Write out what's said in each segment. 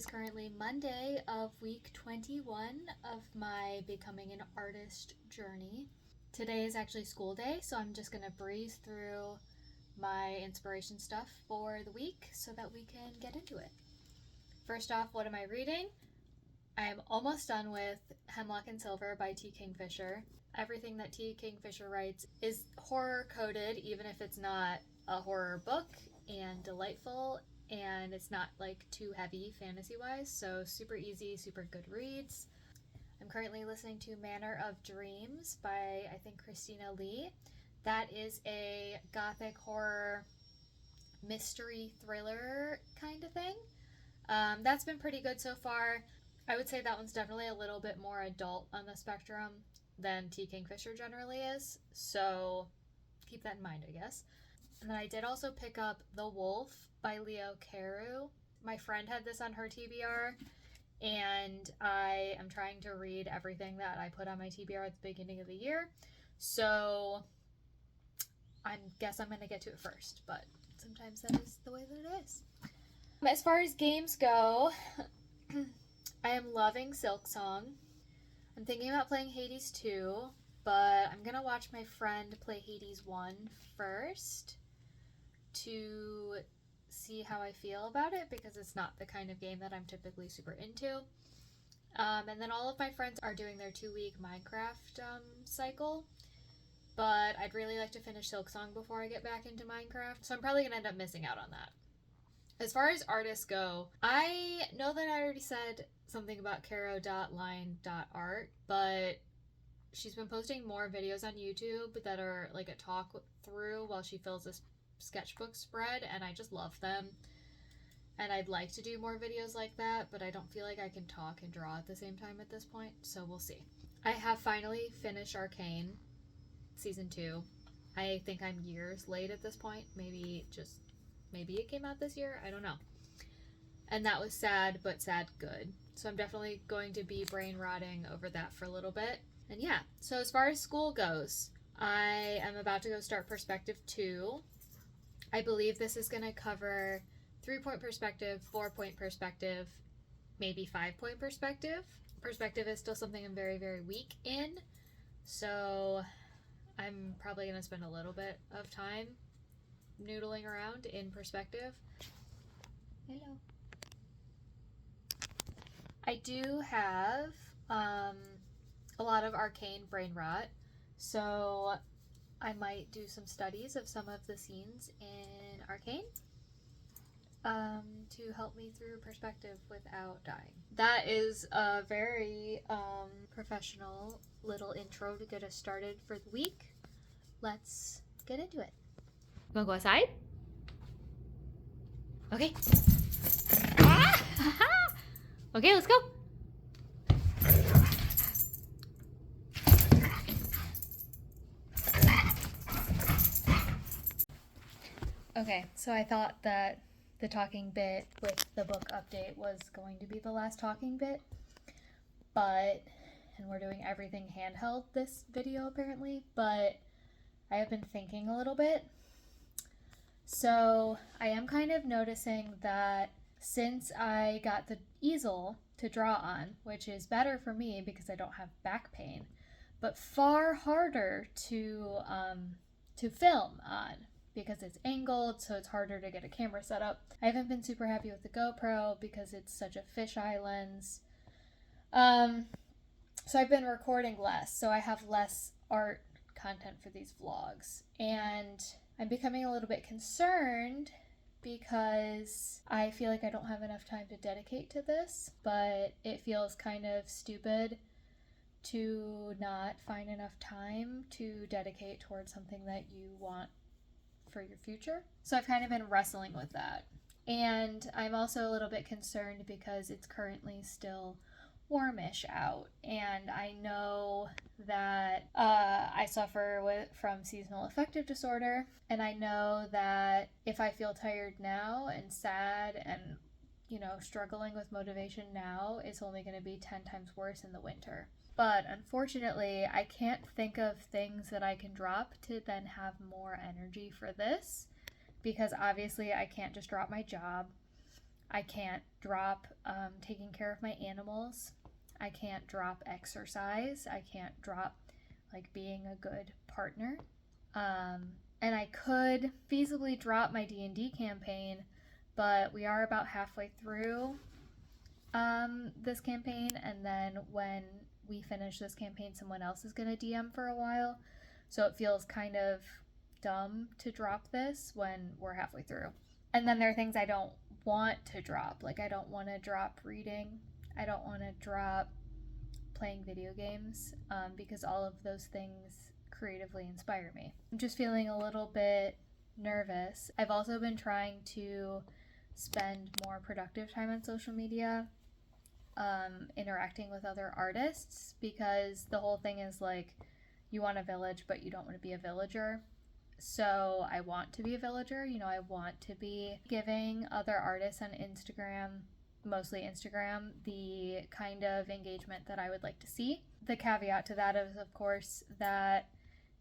is currently Monday of week 21 of my becoming an artist journey. Today is actually school day, so I'm just going to breeze through my inspiration stuff for the week so that we can get into it. First off, what am I reading? I am almost done with Hemlock and Silver by T. Kingfisher. Everything that T. Kingfisher writes is horror coded, even if it's not a horror book, and delightful, and it's not like too heavy fantasy wise, so super easy, super good reads. I'm currently listening to Manor of Dreams by I think Christina Lee. That is a gothic horror mystery thriller kind of thing. That's been pretty good so far. I would say that one's definitely a little bit more adult on the spectrum than T. Kingfisher generally is, so keep that in mind, I guess. And then I did also pick up The Wolf by Leo Carew. My friend had this on her TBR, and I am trying to read everything that I put on my TBR at the beginning of the year, so I guess I'm going to get to it first, but sometimes that is the way that it is. As far as games go, I am loving Silksong. I'm thinking about playing Hades 2, but I'm going to watch my friend play Hades 1 first to see how I feel about it, because it's not the kind of game that I'm typically super into. And then all of my friends are doing their 2-week Minecraft cycle, but I'd really like to finish Silksong before I get back into Minecraft, so I'm probably going to end up missing out on that. As far as artists go, I know that I already said something about Karo.Line.Art, but she's been posting more videos on YouTube that are like a talk through while she fills this sketchbook spread, and I just love them. And I'd like to do more videos like that, but I don't feel like I can talk and draw at the same time at this point, so we'll see. I have finally finished Arcane season 2. I think I'm years late at this point. Maybe it came out this year, I don't know. And that was sad, but sad good. So I'm definitely going to be brain rotting over that for a little bit. And yeah, so as far as school goes, I am about to go start Perspective 2. I believe this is going to cover 3-point perspective, 4-point perspective, maybe 5-point perspective. Perspective is still something I'm very, very weak in, so I'm probably going to spend a little bit of time noodling around in perspective. Hello. I do have a lot of Arcane brain rot, so I might do some studies of some of the scenes in Arcane to help me through perspective without dying. That is a very professional little intro to get us started for the week. Let's get into it. You wanna go outside? Okay. Okay, let's go. Okay, so I thought that the talking bit with the book update was going to be the last talking bit, and we're doing everything handheld this video apparently, but I have been thinking a little bit. So I am kind of noticing that since I got the easel to draw on, which is better for me because I don't have back pain, but far harder to film on because it's angled, so it's harder to get a camera set up. I haven't been super happy with the GoPro because it's such a fisheye lens. So I've been recording less, so I have less art content for these vlogs, and I'm becoming a little bit concerned because I feel like I don't have enough time to dedicate to this, but it feels kind of stupid to not find enough time to dedicate towards something that you want for your future. So I've kind of been wrestling with that. And I'm also a little bit concerned because it's currently still warmish out, and I know that I suffer from seasonal affective disorder, and I know that if I feel tired now and sad and struggling with motivation now, it's only going to be 10 times worse in the winter. But unfortunately, I can't think of things that I can drop to then have more energy for this, because obviously I can't just drop my job. I can't drop taking care of my animals. I can't drop exercise. I can't drop like being a good partner. And I could feasibly drop my D&D campaign, but we are about halfway through this campaign, and then when we finish this campaign, someone else is going to DM for a while. So it feels kind of dumb to drop this when we're halfway through. And then there are things I don't want to drop. Like, I don't want to drop reading. I don't want to drop playing video games because all of those things creatively inspire me. I'm just feeling a little bit nervous. I've also been trying to spend more productive time on social media, interacting with other artists, because the whole thing is like, you want a village, but you don't want to be a villager. So I want to be a villager. You know, I want to be giving other artists on Instagram, mostly Instagram, the kind of engagement that I would like to see. The caveat to that is, of course, that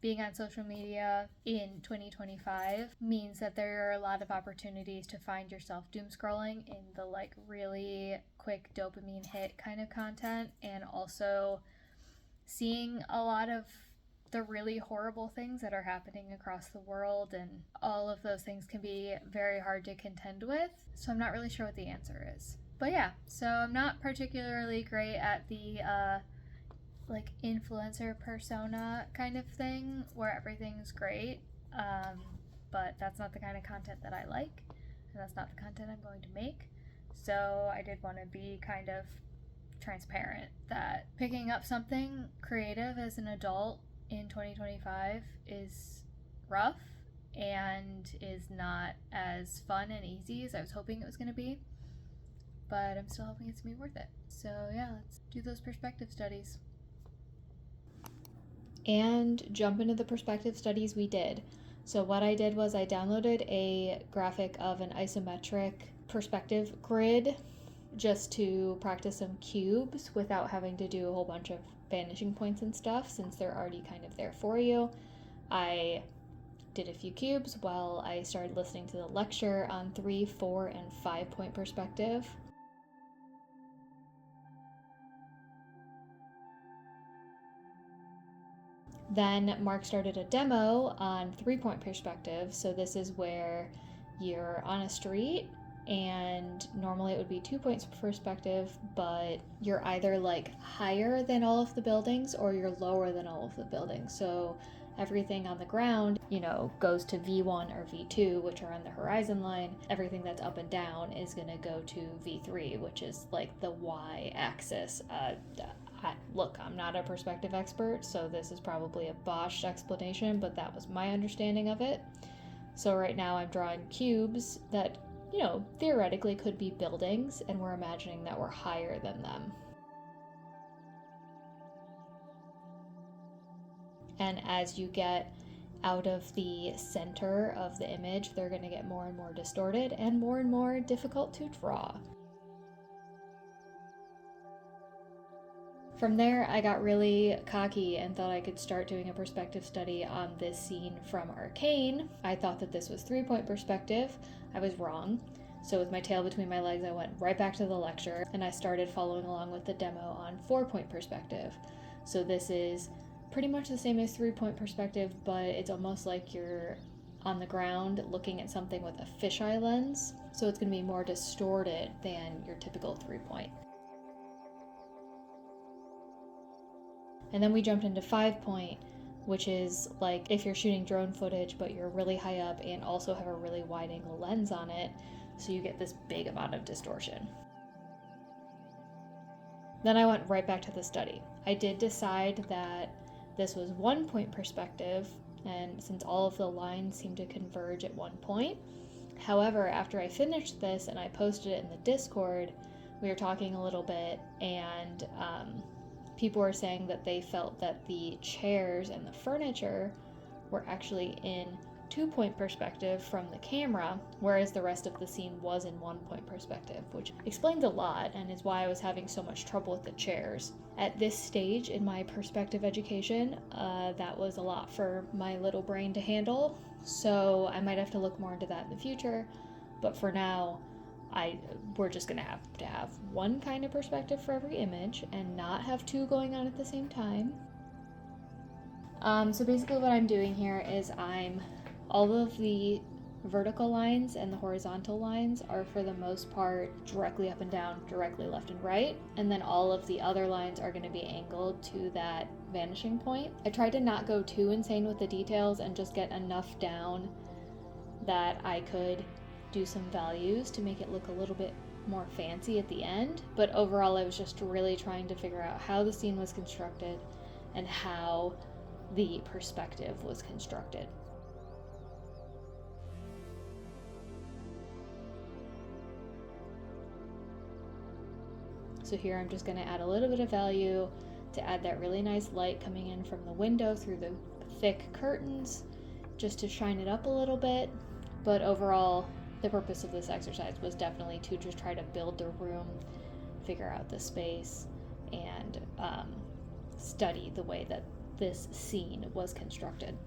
being on social media in 2025 means that there are a lot of opportunities to find yourself doom scrolling in the like really quick dopamine hit kind of content, and also seeing a lot of the really horrible things that are happening across the world, and all of those things can be very hard to contend with. So I'm not really sure what the answer is. But yeah, so I'm not particularly great at the like influencer persona kind of thing where everything's great, but that's not the kind of content that I like, and that's not the content I'm going to make. So I did want to be kind of transparent that picking up something creative as an adult in 2025 is rough and is not as fun and easy as I was hoping it was going to be, but I'm still hoping it's going to be worth it. So yeah, let's do those perspective studies. And jump into the perspective studies we did. So what I did was I downloaded a graphic of an isometric perspective grid just to practice some cubes without having to do a whole bunch of vanishing points and stuff, since they're already kind of there for you. I did a few cubes while I started listening to the lecture on 3, 4, and 5 point perspective. Then Marc started a demo on 3 point perspective. So this is where you're on a street, and normally it would be 2 points perspective, but you're either like higher than all of the buildings or you're lower than all of the buildings. So everything on the ground, you know, goes to V1 or V2, which are on the horizon line. Everything that's up and down is going to go to V3, which is like the Y axis. Look, I'm not a perspective expert, so this is probably a botched explanation, but that was my understanding of it. So right now I'm drawing cubes that, you know, theoretically could be buildings, and we're imagining that we're higher than them. And as you get out of the center of the image, they're going to get more and more distorted and more difficult to draw. From there, I got really cocky and thought I could start doing a perspective study on this scene from Arcane. I thought that this was 3 point perspective. I was wrong. So with my tail between my legs, I went right back to the lecture, and I started following along with the demo on 4 point perspective. So this is pretty much the same as 3 point perspective, but it's almost like you're on the ground looking at something with a fisheye lens. So it's going to be more distorted than your typical 3 point. And then we jumped into 5 point, which is like if you're shooting drone footage, but you're really high up and also have a really wide angle lens on it, so you get this big amount of distortion. Then I went right back to the study. I did decide that this was 1 point perspective, and since all of the lines seem to converge at 1 point. However, after I finished this and I posted it in the Discord, we were talking a little bit, and people were saying that they felt that the chairs and the furniture were actually in 2 point perspective from the camera, whereas the rest of the scene was in 1 point perspective, which explains a lot and is why I was having so much trouble with the chairs. At this stage in my perspective education, that was a lot for my little brain to handle, so I might have to look more into that in the future, but for now, we're just gonna have to have one kind of perspective for every image and not have two going on at the same time. So basically what I'm doing here is all of the vertical lines and the horizontal lines are for the most part directly up and down, directly left and right, and then all of the other lines are going to be angled to that vanishing point. I tried to not go too insane with the details and just get enough down that I could do some values to make it look a little bit more fancy at the end, but overall I was just really trying to figure out how the scene was constructed and how the perspective was constructed. So here I'm just going to add a little bit of value to add that really nice light coming in from the window through the thick curtains, just to shine it up a little bit. But overall, the purpose of this exercise was definitely to just try to build the room, figure out the space, and study the way that this scene was constructed.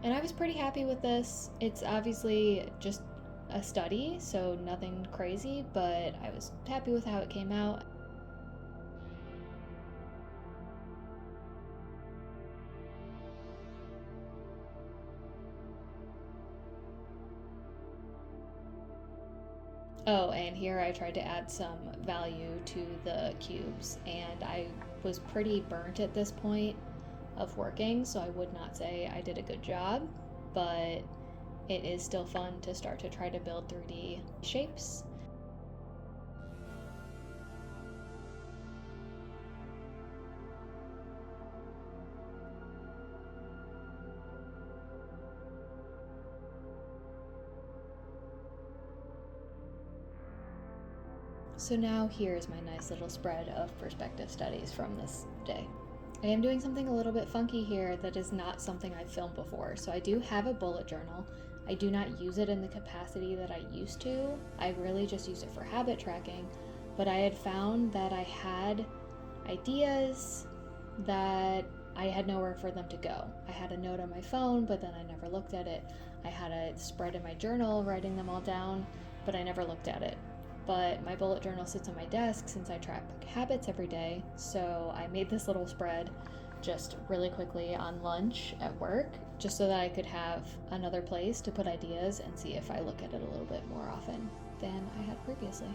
And I was pretty happy with this. It's obviously just a study, so nothing crazy, but I was happy with how it came out. Oh, and here I tried to add some value to the cubes, and I was pretty burnt at this point of working, so I would not say I did a good job, but it is still fun to start to try to build 3D shapes. So now here's my nice little spread of perspective studies from this day. I am doing something a little bit funky here that is not something I've filmed before. So I do have a bullet journal. I do not use it in the capacity that I used to. I really just use it for habit tracking. But I had found that I had ideas that I had nowhere for them to go. I had a note on my phone, but then I never looked at it. I had a spread in my journal writing them all down, but I never looked at it. But my bullet journal sits on my desk since I track habits every day, so I made this little spread just really quickly on lunch at work, just so that I could have another place to put ideas and see if I look at it a little bit more often than I had previously.